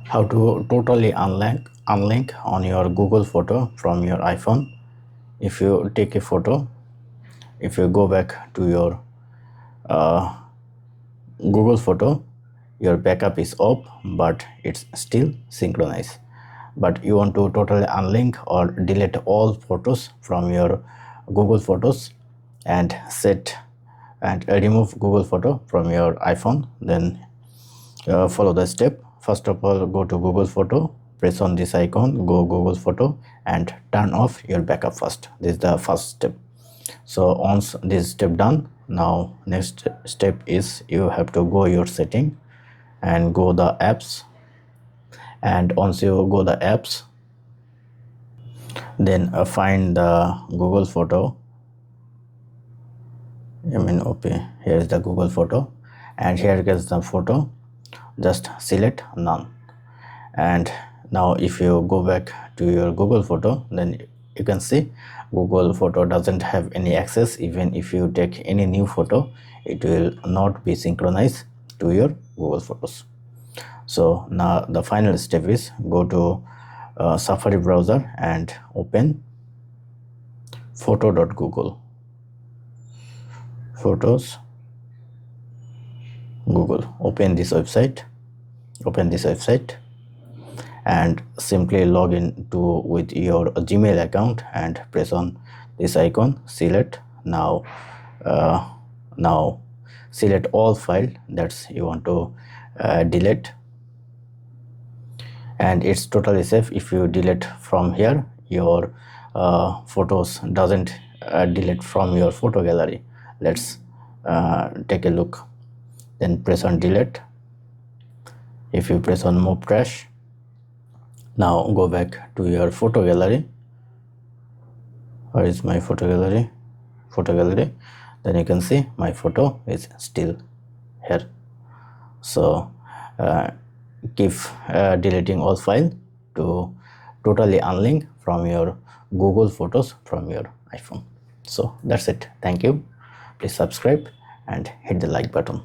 How to totally unlink on your Google photo from your iPhone. If you take a photo, if you go back to your Google photo, your backup is off but it's still synchronized. But you want to totally unlink or delete all photos from your Google Photos and remove Google photo from your iPhone, then follow the step. First of all, go to Google photo, press on this icon, go Google photo and turn off your backup first. This is the first step. So once this step done, now next step is you have to go your setting and go the apps, and once you go the apps, then find the Google photo. Okay, here is the Google photo and here is the photo. Just select none, and now if you go back to your Google photo, then you can see Google photo doesn't have any access. Even if you take any new photo, it will not be synchronized to your Google Photos. So now the final step is go to Safari browser and open photo.google, photos Google. Open this website, and simply log in with your Gmail account and press on this icon, select. Now select all file that you want to delete, and it's totally safe. If you delete from here, your photos doesn't delete from your photo gallery. Let's take a look. Then press on delete. If you press on move trash, now go back to your photo gallery. Where is my photo gallery? Then you can see my photo is still here. So keep deleting all file to totally unlink from your Google Photos from your iPhone. So that's it. Thank you. Please subscribe and hit the like button.